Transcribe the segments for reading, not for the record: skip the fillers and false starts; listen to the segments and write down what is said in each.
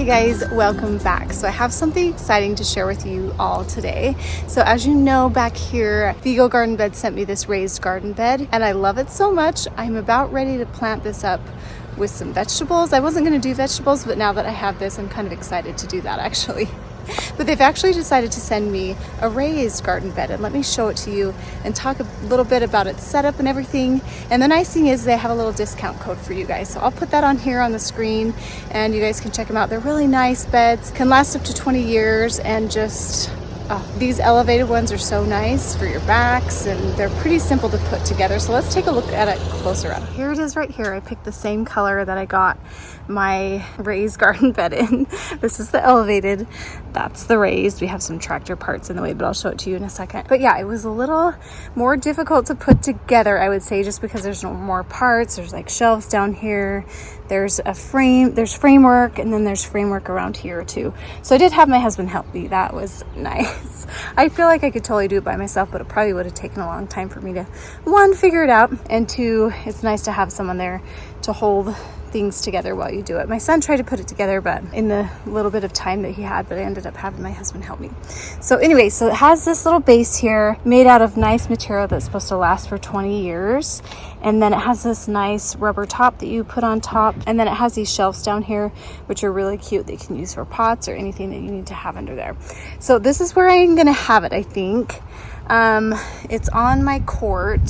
guys, welcome back. So I have something exciting to share with you all today. So as you know, back here, Vego Garden Bed sent me this raised garden bed and I love it so much. I'm about ready to plant this up with some vegetables. I wasn't going to do vegetables, but now that I have this, I'm kind of excited to do that actually. But they've actually decided to send me a raised garden bed, and let me show it to you and talk a little bit about its setup and everything. And the nice thing is they have a little discount code for you guys, so I'll put that on here on the screen and you guys can check them out. They're really nice beds, can last up to 20 years, and just these elevated ones are so nice for your backs, and they're pretty simple to put together. So let's take a look at it closer up. Here it is right here. I picked the same color that I got my raised garden bed in. This is the elevated, that's the raised. We have some tractor parts in the way, but I'll show it to you in a second. But yeah, it was a little more difficult to put together, I would say, just because there's no more parts. There's like shelves down here, there's a frame, there's framework, and then there's framework around here too. So I did have my husband help me. That was nice. I feel like I could totally do it by myself, but it probably would have taken a long time for me to, one, figure it out, and two, it's nice to have someone there to hold things together while you do it. My son tried to put it together, but in the little bit of time that he had, but I ended up having my husband help me. So anyway, so it has this little base here made out of nice material that's supposed to last for 20 years. And then it has this nice rubber top that you put on top. And then it has these shelves down here, which are really cute that you can use for pots or anything that you need to have under there. So this is where I'm gonna have it, I think. It's on my court.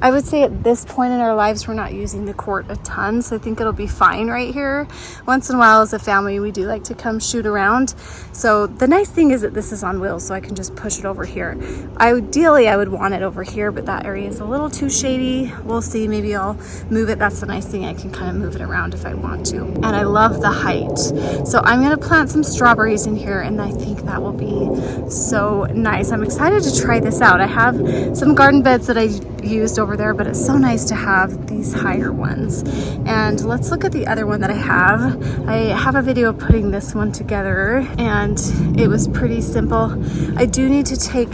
I would say at this point in our lives, we're not using the court a ton, so I think it'll be fine right here. Once in a while as a family, we do like to come shoot around. So the nice thing is that this is on wheels, so I can just push it over here. Ideally, I would want it over here, but that area is a little too shady. We'll see, maybe I'll move it. That's the nice thing, I can kind of move it around if I want to. And I love the height. So I'm gonna plant some strawberries in here, and I think that will be so nice. I'm excited to try this out. I have some garden beds that I used over there, but it's so nice to have these higher ones. And let's look at the other one that I have. I have a video of putting this one together, and it was pretty simple. I do need to take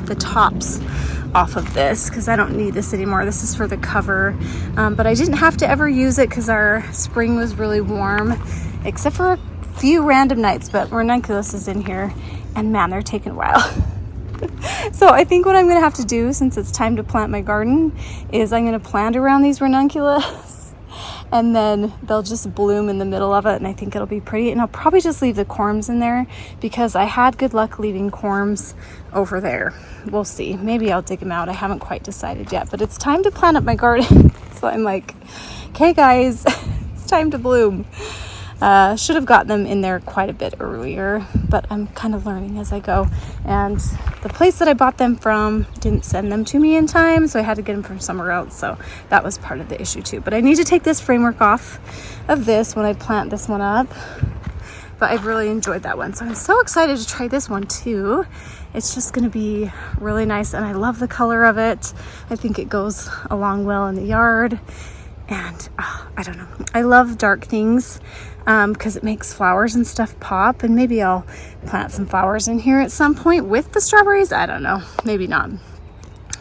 the tops off of this because I don't need this anymore. This is for the cover, but I didn't have to ever use it because our spring was really warm, except for a few random nights. But ranunculus is in here, and man, they're taking a while. So I think what I'm gonna have to do, since it's time to plant my garden, is I'm gonna plant around these ranunculus and then they'll just bloom in the middle of it, and I think it'll be pretty. And I'll probably just leave the corms in there because I had good luck leaving corms over there. We'll see, maybe I'll dig them out. I haven't quite decided yet, but it's time to plant up my garden. So I'm like, okay guys, it's time to bloom. Should have gotten them in there quite a bit earlier, but I'm kind of learning as I go. And the place that I bought them from didn't send them to me in time, so I had to get them from somewhere else. So that was part of the issue too. But I need to take this framework off of this when I plant this one up. But I've really enjoyed that one. So I'm so excited to try this one too. It's just gonna be really nice, and I love the color of it. I think it goes along well in the yard. And I don't know, I love dark things because it makes flowers and stuff pop, and maybe I'll plant some flowers in here at some point with the strawberries. I don't know, maybe not.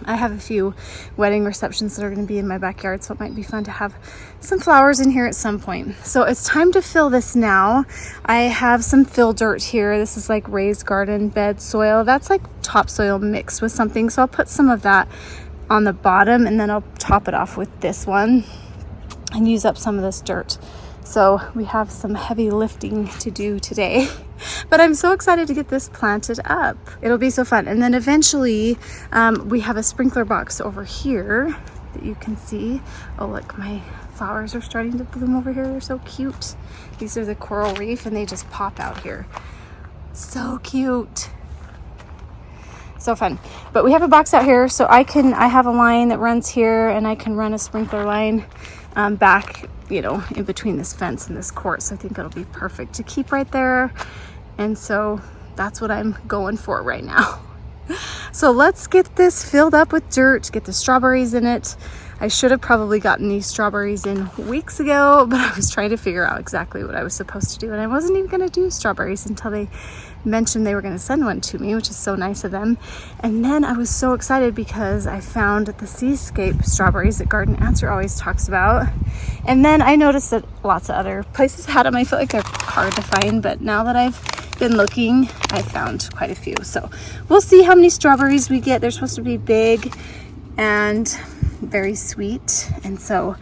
I have a few wedding receptions that are going to be in my backyard, so it might be fun to have some flowers in here at some point. So it's time to fill this now. I have some fill dirt here. This is like raised garden bed soil. That's like topsoil mixed with something, so I'll put some of that on the bottom, and then I'll top it off with this one and use up some of this dirt. So we have some heavy lifting to do today, but I'm so excited to get this planted up. It'll be so fun. And then eventually we have a sprinkler box over here that you can see. Oh, look, my flowers are starting to bloom over here. They're so cute. These are the coral reef, and they just pop out here. So cute. So fun. But we have a box out here, so I have a line that runs here, and I can run a sprinkler line back, you know, in between this fence and this court. So I think it'll be perfect to keep right there. And so that's what I'm going for right now. So let's get this filled up with dirt, get the strawberries in it. I should have probably gotten these strawberries in weeks ago, but I was trying to figure out exactly what I was supposed to do. And I wasn't even going to do strawberries until they mentioned they were going to send one to me, which is so nice of them. And then I was so excited because I found the seascape strawberries that Garden Answer always talks about. And then I noticed that lots of other places had them. I feel like they're hard to find, but now that I've been looking, I found quite a few. So we'll see how many strawberries we get. They're supposed to be big and very sweet, and so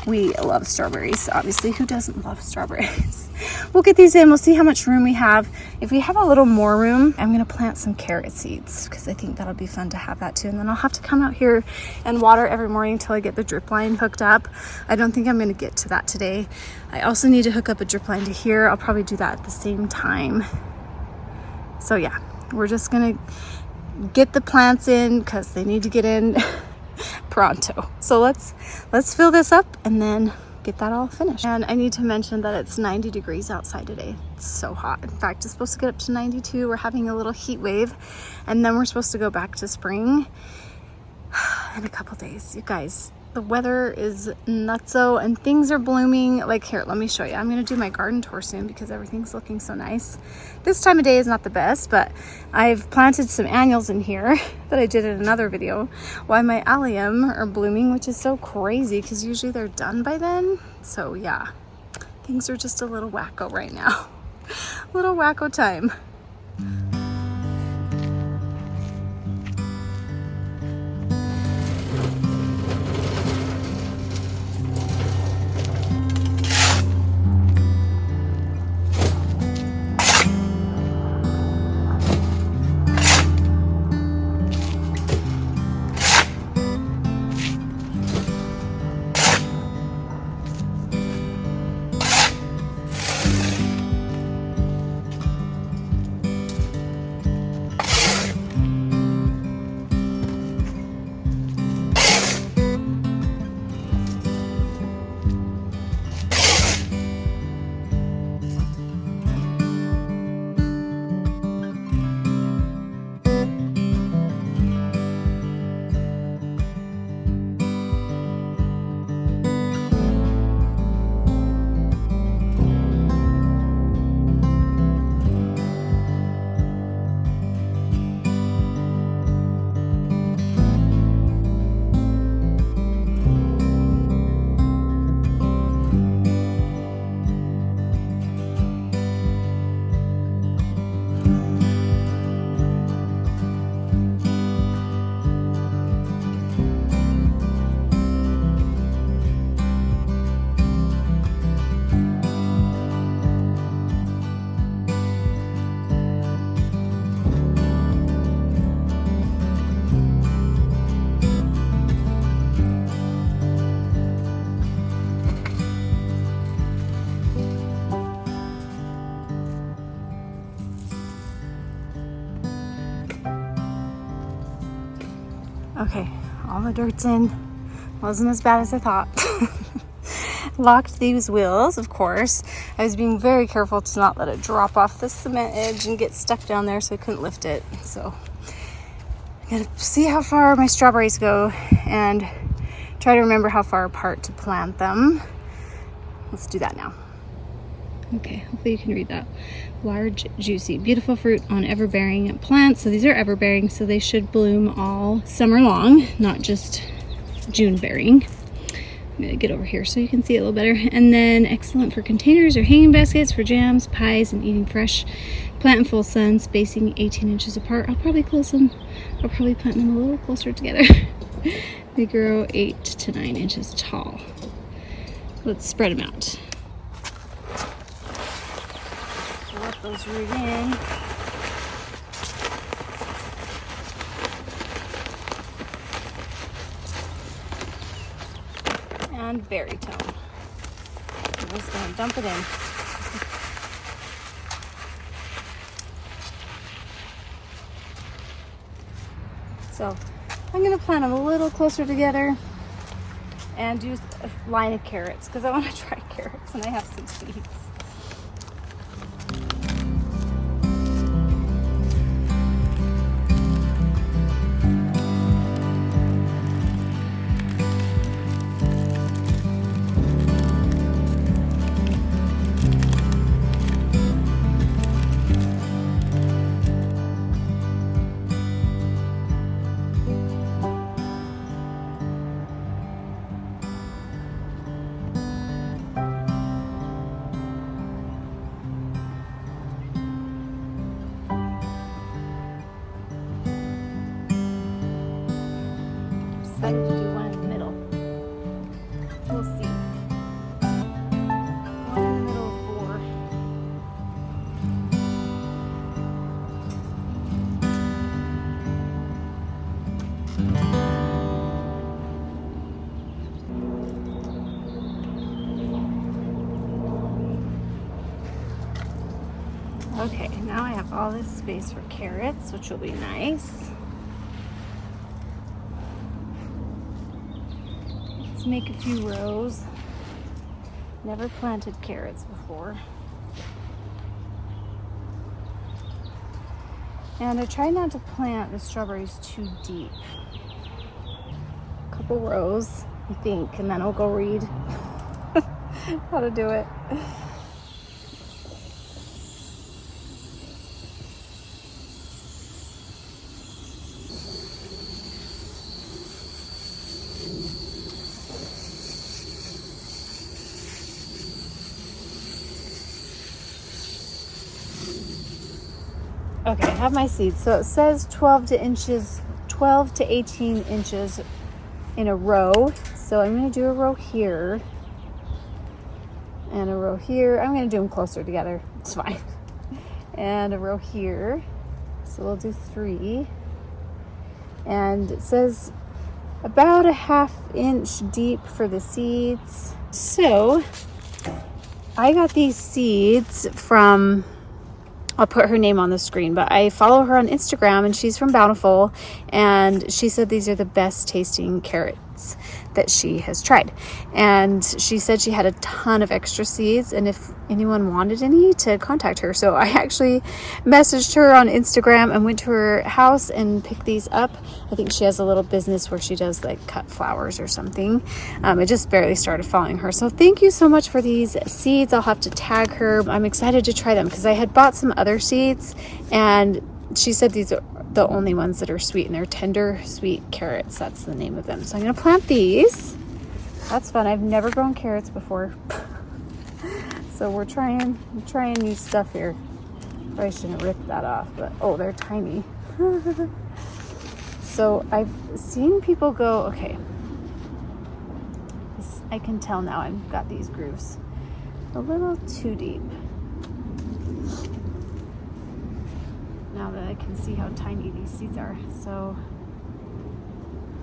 we love strawberries. Obviously, who doesn't love strawberries? We'll get these in. We'll see how much room we have. If we have a little more room, I'm gonna plant some carrot seeds because I think that'll be fun to have that too. And then I'll have to come out here and water every morning until I get the drip line hooked up. I don't think I'm gonna get to that today. I also need to hook up a drip line to here. I'll probably do that at the same time. So yeah, we're just gonna get the plants in because they need to get in pronto. So let's fill this up and then get that all finished. And I need to mention that it's 90 degrees outside today. It's so hot. In fact, it's supposed to get up to 92. We're having a little heat wave, and then we're supposed to go back to spring in a couple days. You guys, the weather is nutso and things are blooming. Like, here, let me show you. I'm gonna do my garden tour soon because everything's looking so nice. This time of day is not the best, but I've planted some annuals in here that I did in another video. Why my allium are blooming, which is so crazy because usually they're done by then. So yeah, things are just a little wacko right now. Little wacko time. Okay, all the dirt's in. Wasn't as bad as I thought. Locked these wheels, of course. I was being very careful to not let it drop off the cement edge and get stuck down there, so I couldn't lift it. So I'm gonna see how far my strawberries go and try to remember how far apart to plant them. Let's do that now. Okay, hopefully you can read that. Large, juicy, beautiful fruit on ever-bearing plants. So these are ever-bearing, so they should bloom all summer long, not just June-bearing. I'm gonna get over here so you can see it a little better. And then excellent for containers or hanging baskets, for jams, pies, and eating fresh. Plant in full sun, spacing 18 inches apart. I'll probably close them. I'll probably plant them a little closer together. They grow 8 to 9 inches tall. Let's spread them out. Let those root in. And berry tone. I'm just gonna dump it in. So I'm gonna plant them a little closer together and do a line of carrots because I want to try carrots and I have some seeds. Okay, now I have all this space for carrots, which will be nice. Let's make a few rows. Never planted carrots before. And I try not to plant the strawberries too deep. A couple rows, I think, and then I'll go read how to do it. Okay, I have my seeds. So it says 12 to 18 inches in a row. So I'm going to do a row here and a row here. I'm going to do them closer together. It's fine. And a row here. So we'll do 3. And it says about a 1/2 inch deep for the seeds. So I got these seeds from, I'll put her name on the screen, but I follow her on Instagram and she's from Bountiful, and she said these are the best tasting carrots that she has tried. And she said she had a ton of extra seeds and if anyone wanted any to contact her. So I actually messaged her on Instagram and went to her house and picked these up. I think she has a little business where she does like cut flowers or something. I just barely started following her. So thank you so much for these seeds. I'll have to tag her. I'm excited to try them because I had bought some other seeds and she said these are the only ones that are sweet, and they're tender sweet carrots. That's the name of them. So I'm going to plant these. That's fun. I've never grown carrots before. So we're trying new stuff here. Probably shouldn't rip that off, but oh, they're tiny. So I've seen people go, okay, I can tell now I've got these grooves a little too deep. Now that I can see how tiny these seeds are. So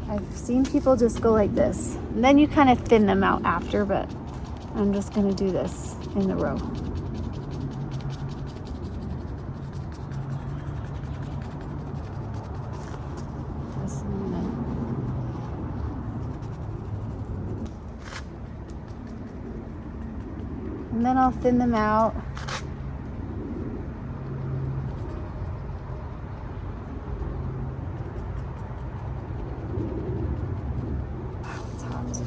I've seen people just go like this. And then you kind of thin them out after, but I'm just going to do this in the row. And then I'll thin them out.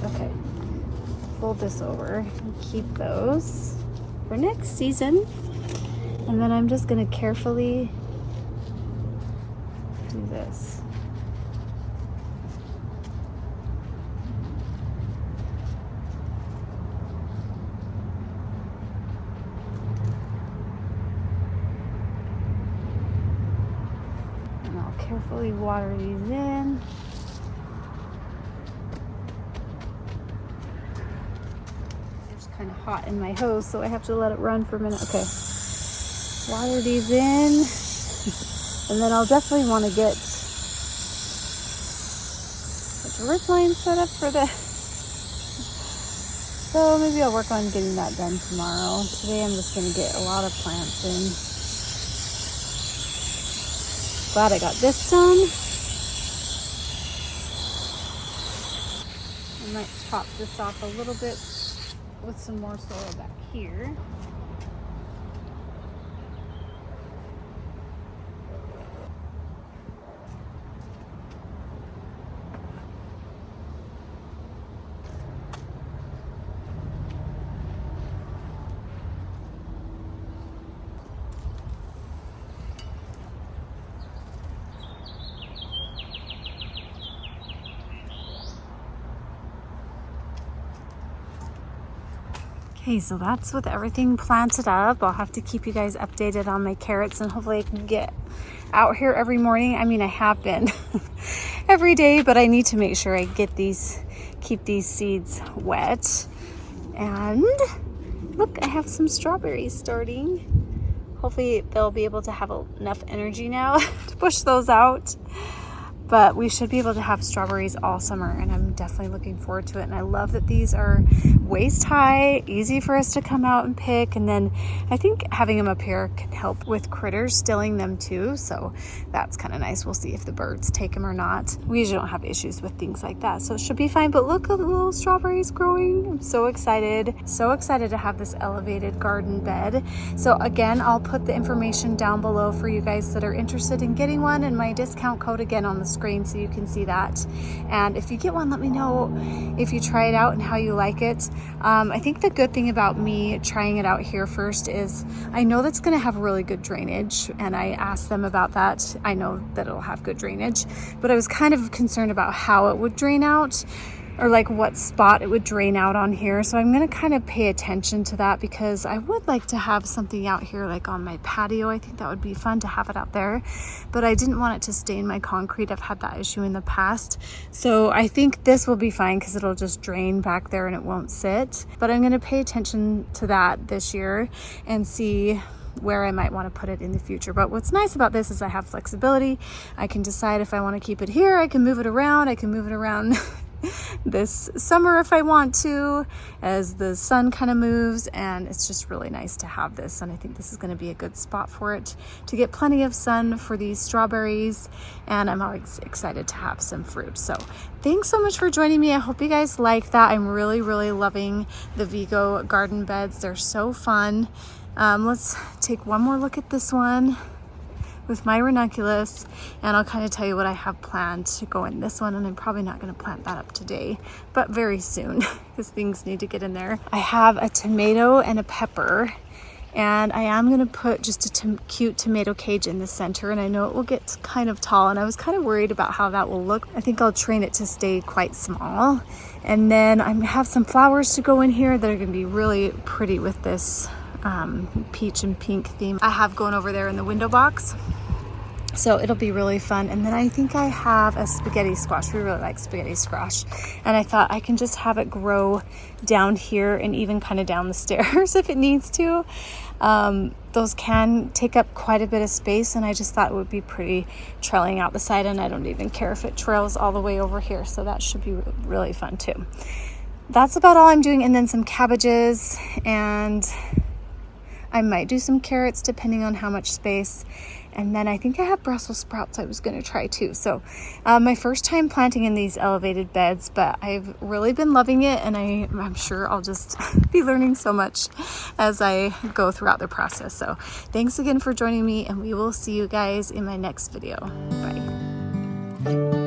Okay, fold this over and keep those for next season. And then I'm just going to carefully do this. And I'll carefully water these in. Kind of hot in my hose, so I have to let it run for a minute. Okay, water these in, and then I'll definitely want to get a drip line set up for this. So maybe I'll work on getting that done tomorrow. Today I'm just going to get a lot of plants in. Glad I got this done. I might top this off a little bit with some more soil back here. Okay, so that's with everything planted up. I'll have to keep you guys updated on my carrots, and hopefully I can get out here every morning. I mean, I have been every day, but I need to make sure I keep these seeds wet. And look, I have some strawberries starting. Hopefully they'll be able to have enough energy now to push those out. but we should be able to have strawberries all summer, and I'm definitely looking forward to it. And I love that these are waist high, easy for us to come out and pick. And then I think having them up here can help with critters stilling them too, so that's kind of nice. We'll see if the birds take them or not. We usually don't have issues with things like that, so it should be fine. But look at the little strawberries growing. I'm so excited to have this elevated garden bed. So again, I'll put the information down below for you guys that are interested in getting one, and my discount code again on the screen so you can see that. And if you get one, let me know if you try it out and how you like it. I think the good thing about me trying it out here first is I know that's going to have really good drainage, and I asked them about that. I know that it'll have good drainage, but I was kind of concerned about how it would drain out, or like what spot it would drain out on here. So I'm going to kind of pay attention to that, because I would like to have something out here like on my patio. I think that would be fun to have it out there, but I didn't want it to stain my concrete. I've had that issue in the past. So I think this will be fine because it'll just drain back there and it won't sit. But I'm going to pay attention to that this year and see where I might want to put it in the future. But what's nice about this is I have flexibility. I can decide if I want to keep it here. I can move it around. I can move it around this summer if I want to, as the sun kind of moves, and it's just really nice to have this. And I think this is going to be a good spot for it to get plenty of sun for these strawberries, and I'm always excited to have some fruit. So thanks so much for joining me. I hope you guys like that. I'm really loving the Vego garden beds. They're so fun. Let's take one more look at this one with my ranunculus, and I'll kind of tell you what I have planned to go in this one. And I'm probably not going to plant that up today, but very soon, because things need to get in there. I have a tomato and a pepper, and I am going to put just a cute tomato cage in the center, and I know it will get kind of tall, and I was kind of worried about how that will look. I think I'll train it to stay quite small. And then I have some flowers to go in here that are going to be really pretty with this peach and pink theme I have going over there in the window box. So it'll be really fun. And then I think I have a spaghetti squash. We really like spaghetti squash. And I thought I can just have it grow down here and even kind of down the stairs if it needs to. Those can take up quite a bit of space, and I just thought it would be pretty trailing out the side, and I don't even care if it trails all the way over here. So that should be really fun too. That's about all I'm doing. And then some cabbages, and I might do some carrots depending on how much space. And then I think I have Brussels sprouts I was going to try too. So my first time planting in these elevated beds, but I've really been loving it, and I'm sure I'll just be learning so much as I go throughout the process. So thanks again for joining me, and we will see you guys in my next video. Bye.